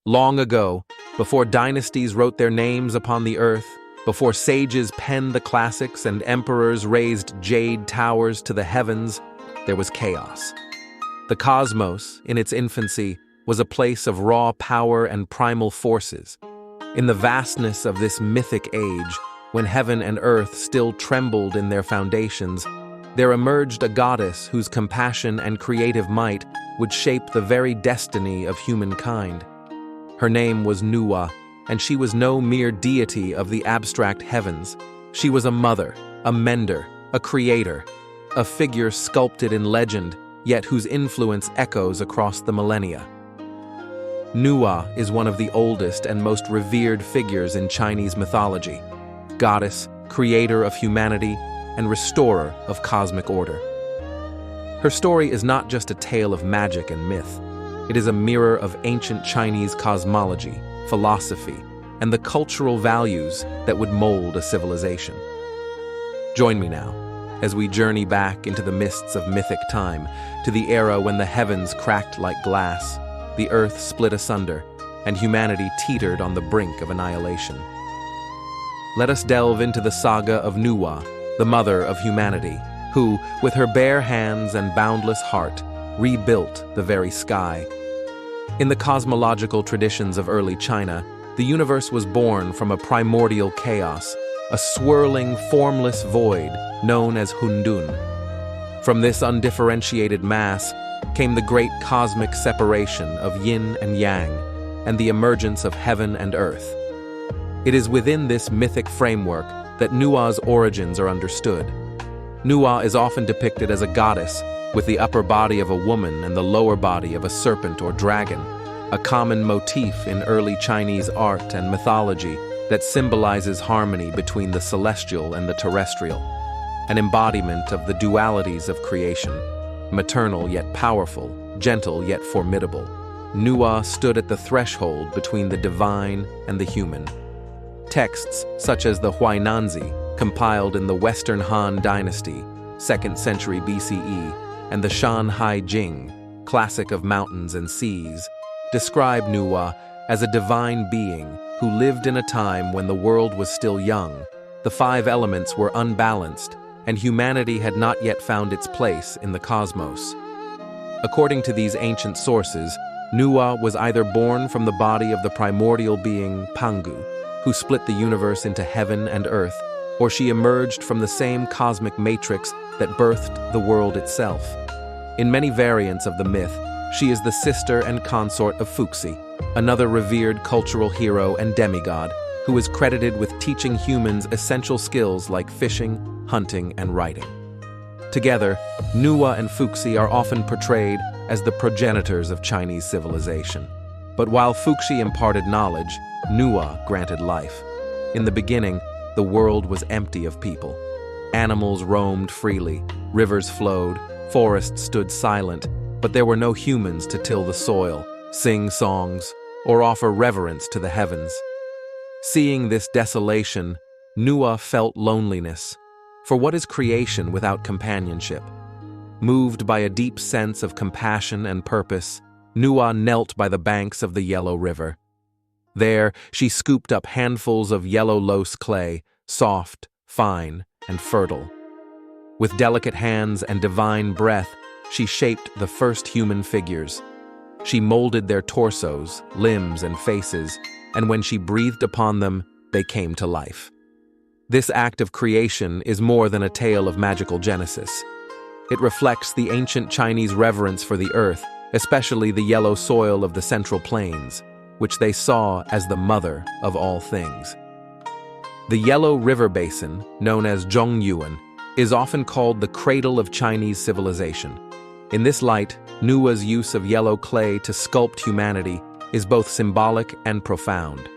Long ago, before dynasties wrote their names upon the earth, before sages penned the classics and emperors raised jade towers to the heavens, there was chaos. The cosmos, in its infancy, was a place of raw power and primal forces. In the vastness of this mythic age, when heaven and earth still trembled in their foundations, there emerged a goddess whose compassion and creative might would shape the very destiny of humankind. Her name was Nuwa, and she was no mere deity of the abstract heavens. She was a mother, a mender, a creator, a figure sculpted in legend, yet whose influence echoes across the millennia. Nuwa is one of the oldest and most revered figures in Chinese mythology, goddess, creator of humanity, and restorer of cosmic order. Her story is not just a tale of magic and myth. It is a mirror of ancient Chinese cosmology, philosophy, and the cultural values that would mold a civilization. Join me now as we journey back into the mists of mythic time, to the era when the heavens cracked like glass, the earth split asunder, and humanity teetered on the brink of annihilation. Let us delve into the saga of Nuwa, the mother of humanity, who, with her bare hands and boundless heart, rebuilt the very sky. In the cosmological traditions of early China, the universe was born from a primordial chaos, a swirling, formless void known as Hundun. From this undifferentiated mass came the great cosmic separation of yin and yang, and the emergence of heaven and earth. It is within this mythic framework that Nuwa's origins are understood. Nuwa is often depicted as a goddess, with the upper body of a woman and the lower body of a serpent or dragon, a common motif in early Chinese art and mythology that symbolizes harmony between the celestial and the terrestrial, an embodiment of the dualities of creation, maternal yet powerful, gentle yet formidable. Nuwa stood at the threshold between the divine and the human. Texts such as the Huainanzi, compiled in the Western Han Dynasty, 2nd century BCE, and the Shan Hai Jing, classic of mountains and seas, describe Nuwa as a divine being who lived in a time when the world was still young, the five elements were unbalanced, and humanity had not yet found its place in the cosmos. According to these ancient sources, Nuwa was either born from the body of the primordial being Pangu, who split the universe into heaven and earth, or she emerged from the same cosmic matrix that birthed the world itself. In many variants of the myth, she is the sister and consort of Fuxi, another revered cultural hero and demigod who is credited with teaching humans essential skills like fishing, hunting, and writing. Together, Nuwa and Fuxi are often portrayed as the progenitors of Chinese civilization. But while Fuxi imparted knowledge, Nuwa granted life. In the beginning, the world was empty of people. Animals roamed freely, rivers flowed, forests stood silent, but there were no humans to till the soil, sing songs, or offer reverence to the heavens. Seeing this desolation, Nuwa felt loneliness. For what is creation without companionship? Moved by a deep sense of compassion and purpose, Nuwa knelt by the banks of the Yellow River. There, she scooped up handfuls of yellow loess clay, soft, fine, and fertile. With delicate hands and divine breath, she shaped the first human figures. She molded their torsos, limbs, and faces, and when she breathed upon them, they came to life. This act of creation is more than a tale of magical genesis. It reflects the ancient Chinese reverence for the earth, especially the yellow soil of the Central Plains, which they saw as the mother of all things. The Yellow River Basin, known as Zhongyuan, is often called the cradle of Chinese civilization. In this light, Nuwa's use of yellow clay to sculpt humanity is both symbolic and profound.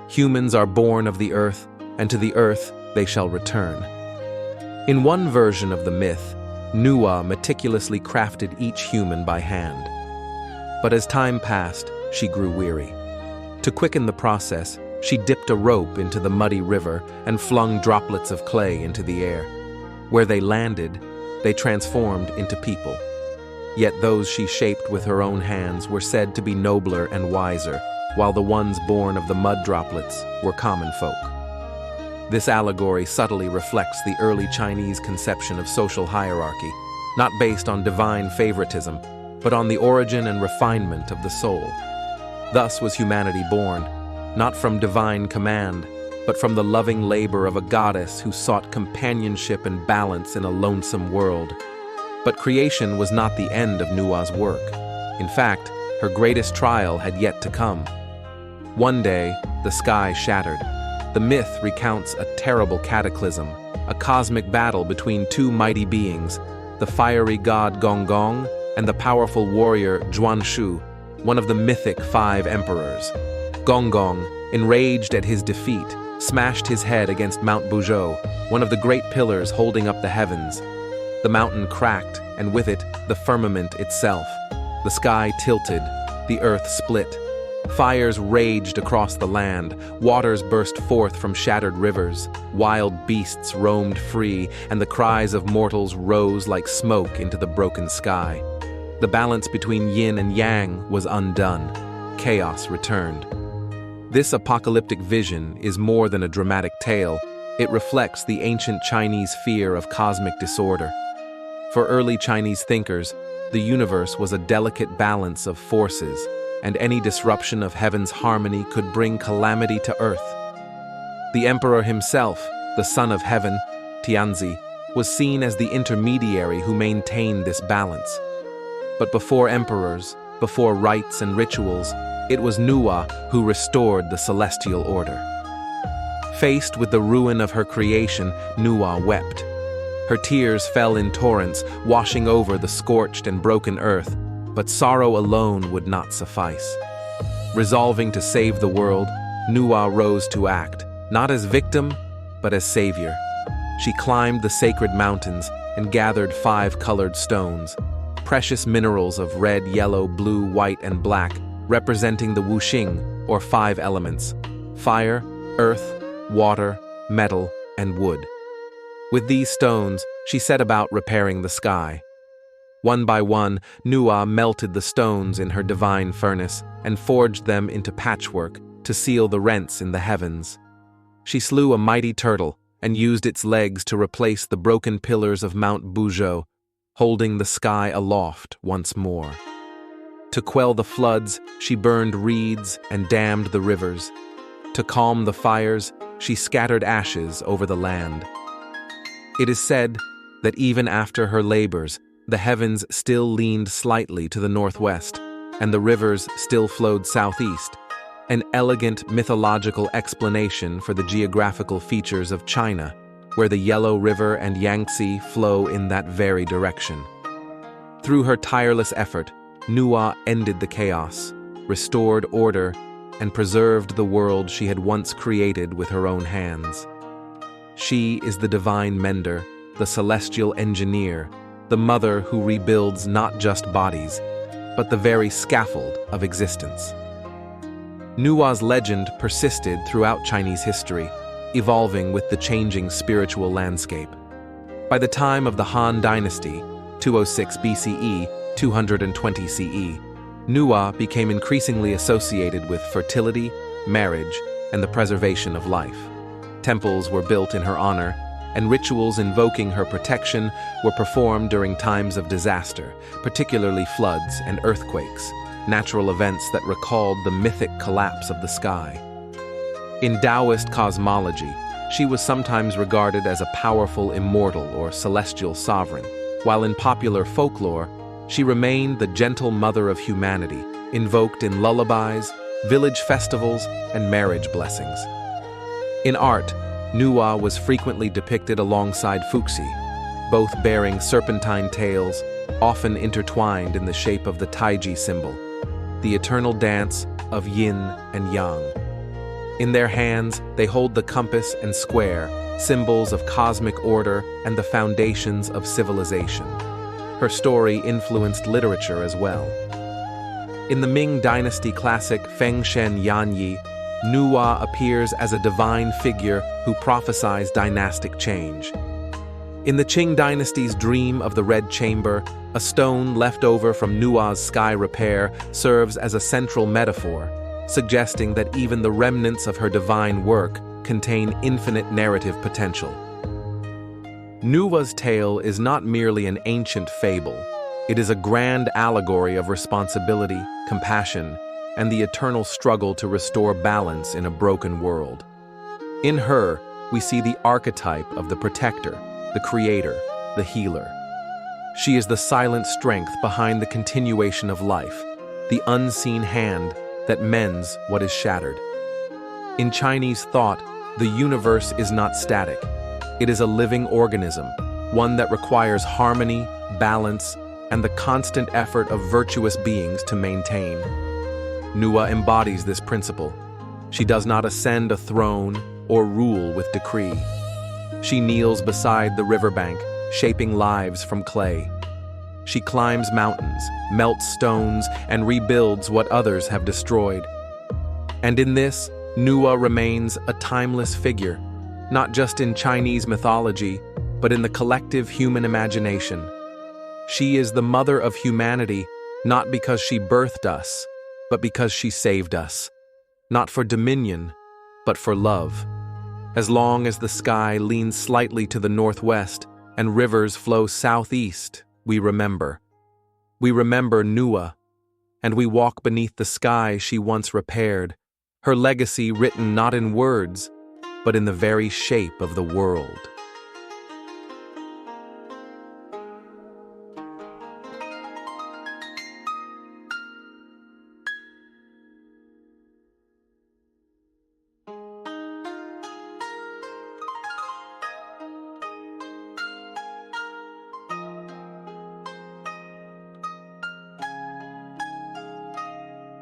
Humans are born of the earth, and to the earth they shall return. In one version of the myth, Nuwa meticulously crafted each human by hand. But as time passed, she grew weary. To quicken the process, she dipped a rope into the muddy river and flung droplets of clay into the air. Where they landed, they transformed into people. Yet those she shaped with her own hands were said to be nobler and wiser, while the ones born of the mud droplets were common folk. This allegory subtly reflects the early Chinese conception of social hierarchy, not based on divine favoritism, but on the origin and refinement of the soul. Thus was humanity born, not from divine command, but from the loving labor of a goddess who sought companionship and balance in a lonesome world. But creation was not the end of Nuwa's work. In fact, her greatest trial had yet to come. One day, the sky shattered. The myth recounts a terrible cataclysm, a cosmic battle between two mighty beings, the fiery god Gong and the powerful warrior Zhuanshu, one of the mythic 5 emperors. Gong, enraged at his defeat, smashed his head against Mount Buzhou, one of the great pillars holding up the heavens. The mountain cracked, and with it, the firmament itself. The sky tilted, the earth split. Fires raged across the land, waters burst forth from shattered rivers, wild beasts roamed free, and the cries of mortals rose like smoke into the broken sky. The balance between yin and yang was undone. Chaos returned. This apocalyptic vision is more than a dramatic tale. It reflects the ancient Chinese fear of cosmic disorder. For early Chinese thinkers, the universe was a delicate balance of forces, and any disruption of heaven's harmony could bring calamity to earth. The emperor himself, the son of heaven, Tianzi, was seen as the intermediary who maintained this balance. But before emperors, before rites and rituals, it was Nuwa who restored the celestial order. Faced with the ruin of her creation, Nuwa wept. Her tears fell in torrents, washing over the scorched and broken earth, but sorrow alone would not suffice. Resolving to save the world, Nuwa rose to act, not as victim, but as savior. She climbed the sacred mountains and gathered 5 colored stones, precious minerals of red, yellow, blue, white, and black, representing the wuxing, or 5 elements: fire, earth, water, metal, and wood. With these stones, she set about repairing the sky. One by one, Nuwa melted the stones in her divine furnace and forged them into patchwork to seal the rents in the heavens. She slew a mighty turtle and used its legs to replace the broken pillars of Mount Buzhou, holding the sky aloft once more. To quell the floods, she burned reeds and dammed the rivers. To calm the fires, she scattered ashes over the land. It is said that even after her labors, the heavens still leaned slightly to the northwest, and the rivers still flowed southeast, an elegant mythological explanation for the geographical features of China, where the Yellow River and Yangtze flow in that very direction. Through her tireless effort, Nuwa ended the chaos, restored order, and preserved the world she had once created with her own hands. She is the divine mender, the celestial engineer, the mother who rebuilds not just bodies, but the very scaffold of existence. Nuwa's legend persisted throughout Chinese history, evolving with the changing spiritual landscape. By the time of the Han Dynasty, 206 BCE, 220 CE, Nuwa became increasingly associated with fertility, marriage, and the preservation of life. Temples were built in her honor, and rituals invoking her protection were performed during times of disaster, particularly floods and earthquakes, natural events that recalled the mythic collapse of the sky. In Taoist cosmology, she was sometimes regarded as a powerful immortal or celestial sovereign, while in popular folklore, she remained the gentle mother of humanity, invoked in lullabies, village festivals, and marriage blessings. In art, Nuwa was frequently depicted alongside Fuxi, both bearing serpentine tails, often intertwined in the shape of the Taiji symbol, the eternal dance of yin and yang. In their hands, they hold the compass and square, symbols of cosmic order and the foundations of civilization. Her story influenced literature as well. In the Ming Dynasty classic Feng Shen Yanyi, Nuwa appears as a divine figure who prophesies dynastic change. In the Qing Dynasty's Dream of the Red Chamber, a stone left over from Nuwa's sky repair serves as a central metaphor, suggesting that even the remnants of her divine work contain infinite narrative potential. Nuwa's tale is not merely an ancient fable. It is a grand allegory of responsibility, compassion, and the eternal struggle to restore balance in a broken world. In her, we see the archetype of the protector, the creator, the healer. She is the silent strength behind the continuation of life, the unseen hand that mends what is shattered. In Chinese thought, the universe is not static. It is a living organism, one that requires harmony, balance, and the constant effort of virtuous beings to maintain. Nuwa embodies this principle. She does not ascend a throne or rule with decree. She kneels beside the riverbank, shaping lives from clay. She climbs mountains, melts stones, and rebuilds what others have destroyed. And in this, Nuwa remains a timeless figure, not just in Chinese mythology, but in the collective human imagination. She is the mother of humanity, not because she birthed us, but because she saved us. Not for dominion, but for love. As long as the sky leans slightly to the northwest and rivers flow southeast, we remember. We remember Nuwa, and we walk beneath the sky she once repaired, her legacy written not in words, but in the very shape of the world.